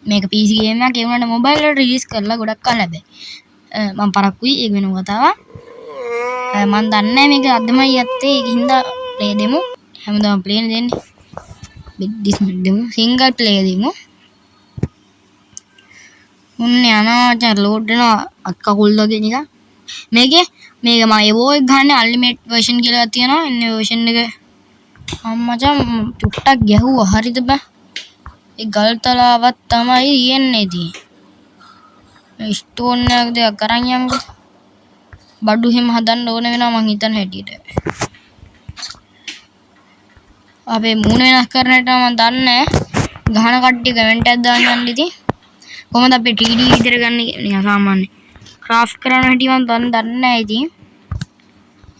මේක PC game එකක් ඒ වුණාට මොබයිල් වලට රිලීස් කරලා ගොඩක් කල් හැබැයි මම පරක්කුයි ඒක වෙනම කතාවක් මම දන්නේ මේක අදමයි යත්තේ ඒක හින්දා ප්ලේ දෙමු හැමදාම ප්ලේ දෙන්නේ බිඩ්ඩිස් දෙමු සිංගල් ප්ලේ දෙමු උන්නේ අනාචාර ලෝඩ් වෙනවා අක්කකුල් වගේ නිකන් මේක මම එවෝ එක ගන්න අල්ටිමේට් version කියලා තියෙනවා ඉන්නේ version එක අම්මචා චුට්ටක් ගැහුවා හරිද බෑ ඒ ගල් තලාවක් තමයි තියෙන්නේ ඉතින් ස්ටෝන් එකක් දෙයක් අරන් යමුකෝ බඩු හිම හදන්න ඕන වෙනවා මං හිතන හැටියට අපේ මූණ වෙනස් කරන්නට මම දන්නේ ගහන කට්ටිය කමෙන්ට් එකක් දාන්න යන්න ඉතින් කොහොමද අපේ TD විතර ගන්න නිකන් සාමාන්‍ය ක්‍රාෆ්ට් කරන හැටි මම දන්නේ නැහැ ඉතින්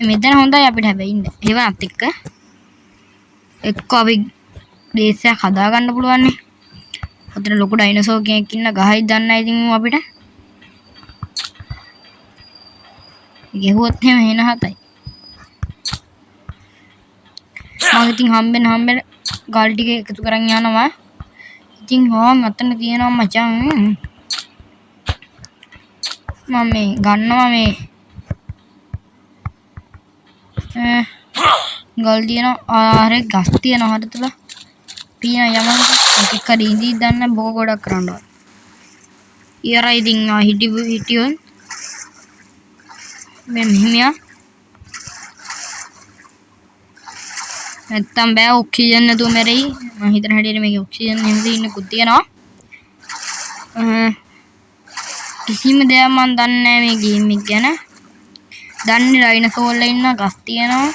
මෙතන හොඳයි අපිට හැබැයි ඉන්න ඒවත් එක්ක අපි දේශයක් හදා ගන්න පුළුවන් නේ අතන ලොකු ඩයිනෝසෝර් කෙනෙක් ඉන්න ගහයි දන්නේ නැහැ ඉතින් අපිට ගෙහුවොත් එහෙම එන හතයි මම ඉතින් හම්බෙන්න ගල් ටික එකතු කරන් යනවා ඉතින් අතන තියෙනවා මචං මම මේ ගන්නවා මේ ගල් තියෙනවා ආරේ ගස් තියෙනවා හරිද බා පීන යමන් එක කරීදී දන්න බෝ ගොඩක් කරනවා ඉයරයි ඉතින් හිටියොත් මේ මෙහිමියා නැත්තම් බෑ ඔක්සිජන් නැතුව මැරෙයි මම හිතන හැටියට මේකේ ඔක්සිජන් නෙමෙයි ඉන්නකුත් තියෙනවා කිසිම දෙයක් මම දන්නේ නැහැ මේ ගේම් එක ගැන දන්නේ ඩයිනෝසෝර්ලා ඉන්න ගස් තියෙනවා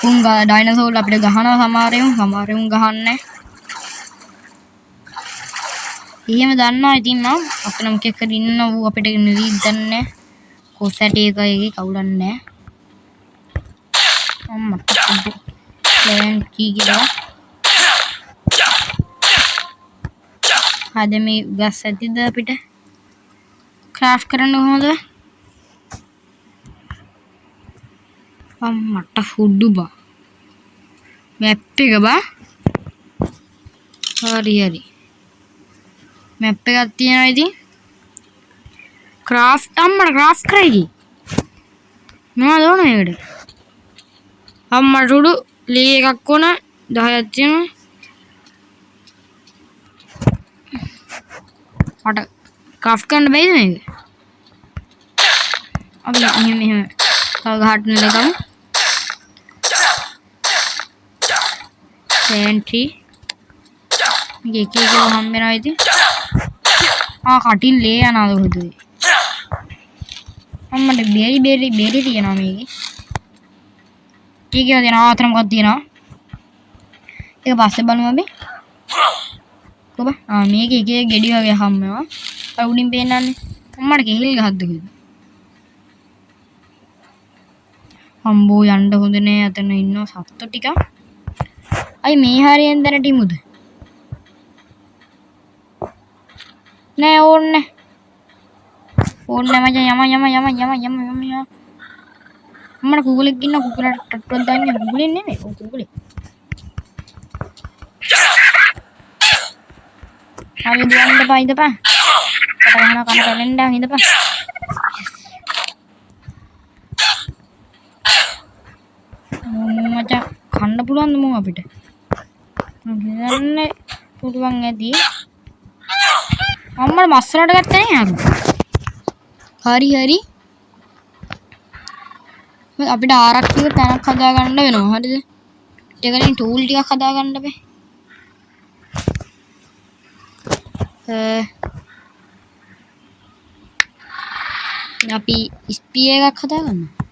උන් ඩයිනෝසෝර්ලා අපිට ගහනවා සමහර උන් ගහන්නේ එහෙම දන්නවා ඉතින් මම අපිට මොකෙක් හරි ඉන්න ඌ අපිට නෙවි දන්නේ කොසැටි එකයි කවුලක් නැහැ අම්මා ප්ලෑන් කීකිලා හද මේ ගස් ඇතිද අපිට ක්‍රාෆ්ට් කරන්න කොහොමද අම්මට හුඩු බා මැප් එක බා හරි මැප් එකක් තියෙනවා ඉතින් ක්‍රාෆ්ට් අම්මට ක්‍රාෆ්ට් කරයි මොනවද ඕන මේකට අම්මට උඩු ලී එකක් ඕන 10ක් තියෙනවා මට ක්‍රාෆ්ට් කරන්න බැයිද මේක අපි මෙහෙම ගහන්න ලගමු සෙන්ටි මේක එක හම් වෙනවා ඉතින් කටින් ලේ යනවාද හොදුයි අම්මට බෙරි තියෙනවා මේකේ ටිකක් දෙනවා අතන මොකක්ද තියෙනවා ඒක පස්සේ බලමු අපි කොබ මේක එක ගෙඩි වගේ හම්බෙනවා අර උඩින් පේන්නන්නේ අම්මට කෙහිල් ගහද්ද කිව්වා අම්බෝ යන්න හොඳ නෑ අතන ඉන්නවා සත්තු ටික අයි මේ හරියෙන් දැනට ඉමුද නෑ ඕන්නේ මචං යම අම්මට කුකුලෙක් ඉන්න කුකුලට ටට්ටුවක් දාන්න කුකුලෙන් නෙමෙයි කුකුලෙක් හරි දුවන්න එපා ඉඳපන් කන පැලෙන්න ඉඳපන් මචං කන්න පුළුවන්ද මම අපිට ගන්න පුළුවන් ඇති අම්මට මස්සලට ගත්තා නේ හරි අපිට ආරක්ෂිත තැනක් හදා ගන්න වෙනවා හරිද ටිකකින් ටූල් ටිකක් හදා ගන්න බෑ අපි ස්පී එකක් හදා ගන්නවා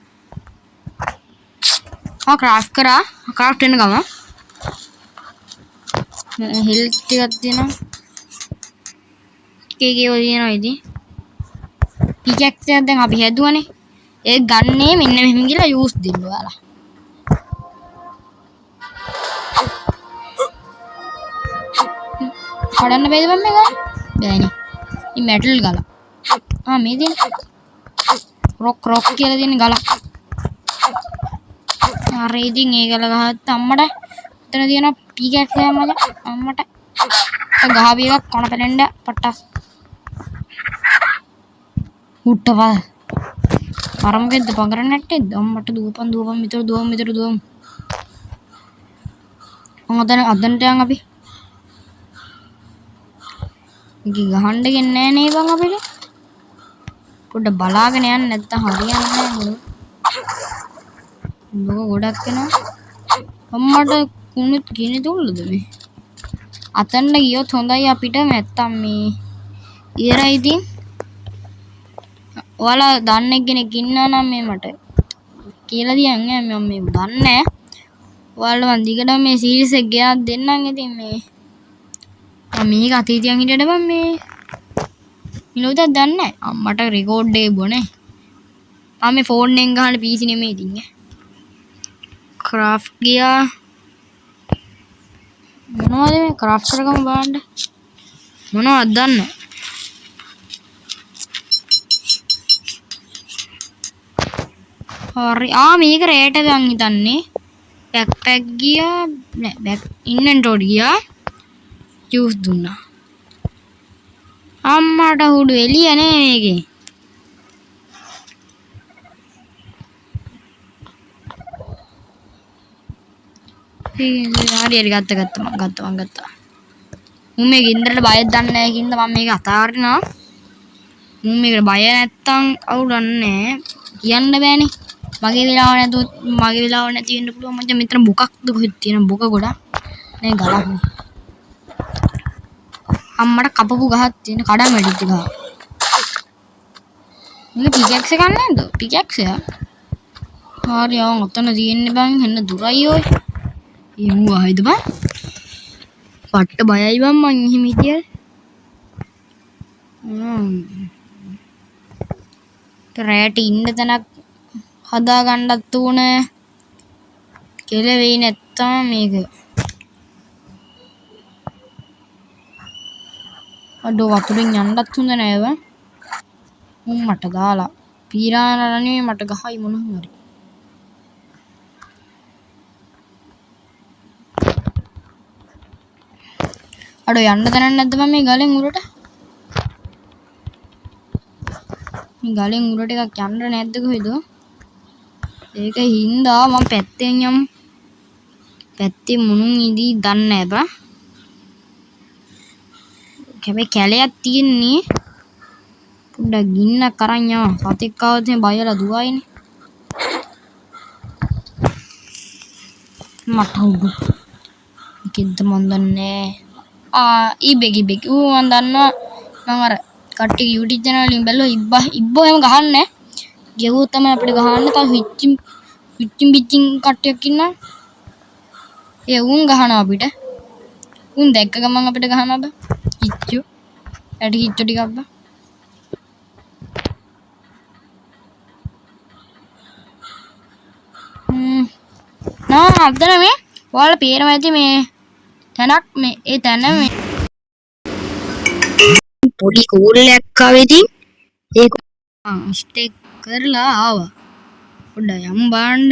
ක්‍රාෆ්ට් කරා ක්‍රාෆ්ට් වෙන ගම හෙල් ටිකක් තියෙනවා එකේ තියෙනවා ඉතින් පිකැක්ස් එකක් දැන් අපි හැදුවනේ ඒක ගන්නේ මෙන්න මෙහෙම කියලා යූස් දෙන්න ඔයාලා කඩන්න බැයිද මම මේක බෑනේ මේ මෙටල් ගල මේ දෙන රොක් කියලා දෙන ගල හරි ඉතින් ඒ ගල ගහත් අම්මට උතන තියෙන පිකැක්ස් එක මචං අම්මට ගහවි එකක් කොන පෙලෙන්ඩ පට්ටස් උට්ටවා අරමුගෙද්ද පගරන්න නැට්ටෙද්ද අම්මට දුවපන් මිතර දුවම් අදන්ට යන් අපි ගහන්න ගෙන්නේ නේ බං අපිට පොඩ්ඩ බලාගෙන යන්න නැත්තම් හරියන්නේ නැහැ මොකද ගොඩක් වෙනවා අම්මට කුණුත් ගිනි දුන්නද මේ අතන්න ගියොත් හොඳයි අපිට නැත්තම් මේ ඉවරයි ඉතින් ඔයාලා දන්නේ කෙනෙක් ඉන්නා නම් මේ මට කියලා දියන් මම මේ දන්නේ නැහැ ඔයාලා මන් දිගටම මේ සීරීස් එක ගෙනත් දෙන්නම් ඉතින් මේ මම මේක අතේ තියන් හිටියට බං මේ විනෝදයක් දන්නේ නැහැ අම්මට රෙකෝඩ් එක බොනේ මම මේ ෆෝන් එකෙන් ගහන PC නෙමෙයි ඉතින් ක්‍රාෆ්ට් ගියා මොනවද මේ ක්‍රාෆ්ට් කරගමු බලන්න මොනවද දන්නේ හරි මේක රේට ගන් හිතන්නේ බෑක්පැක් ගියා නෑ බෑක් ඉන්වෙන්ටරි ගියා ජූස් දුන්නා අම්මට හුඩු එළිය නේ මේකේ හරි ගත්තා මම මේක ඉන්දරට බයක් දන්නේ නැහැ කින්ද මම මේක අතාරිනවා මම මේකට බය නැත්තම් අවුලන්නේ කියන්න බෑනේ මගේ වෙලාව නැති වෙන්න පුළුවන් මචං මෙතන බොකක්ද කොහෙද තියෙන බොක ගොඩක් නේ ගලක් අම්මට කපපු ගහක් තියෙන කඩම් වැඩිච්ච ගහ මේක පිකැක්ස් එකක් නේද පිකැක්ස් එක හරි ඔතන තියෙන්නේ බං එන්න දුරයි ඔය යුවා හයිද බං පට්ට බයයි බං මං එහෙම හිටියේ රැට ඉන්න තැනක් හදා ගන්නත් උන කෙලවෙයි නැත්තම් මේක අඩෝ වතුරෙන් යන්නත් හොඳ නෑ බං මට දාලා පීරානරනේ මට ගහයි මොන හරි අඩෝ යන්න තැනක් නැද්ද බං මේ ගලෙන් උරට මේ ගලෙන් උරට එකක් යන්න නැද්ද කොහෙද ඒක හින්දා මම පැත්තෙන් යමු පැත්තේ මුණුන් ඉදී දන්නේ නැහැ බා කැමේ කැලයක් තියෙන්නේ පොඩ්ඩක් ගින්නක් අරන් යනවා සතෙක් ආවොත් එහෙනම් බයලා දුවයිනේ මට උඩු කිද්ද මන් දන්නේ ඉබ්බෙක් මන් දන්නවා මම අර කට්ටිය YouTube channel වලින් බැලුවා ඉබ්බෝ එහෙම ගහන්නේ ගෙවුවොත් තමයි අපිට ගහන්න තව පිච්චින් කට්ටියක් ඉන්නා ඒ උන් ගහනවා අපිට උන් දැක්ක ගමන් අපිට ගහනවා බා කිච්චු ඇටි කිච්චු ටිකක් බා අද මේ ඔයාලා පේනවා ඇති මේ තැනක් මේ ඒ තැන මේ පොඩි කූල්ලයක් ආවේ ඉතින් ඒක ස්ටේක් කරලා ආවා පොඩ්ඩක් යම් බලන්න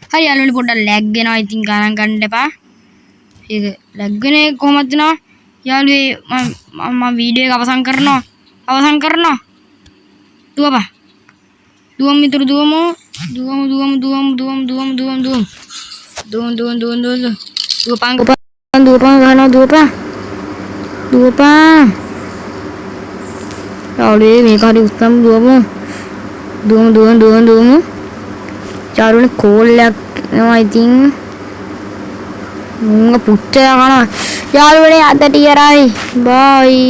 හරි යාළුවනි පොඩ්ඩක් ලැග් වෙනවා ඉතින් ගණන් ගන්න එපා ඒක ලැග් වෙන එක කොහොමද නා යාළුවේ මම වීඩියෝ එක අවසන් කරනවා දුවපන් දුවමු මිතුරු දුවමු දුවපන් යාළුවේ මේක හරි උස්සම් දුවමු යාළුවනේ කෝල්ලයක් එනවා ඉතින් මුංග පුත්තයා කනවා යාළුවනේ අදට ඉවරයි බයි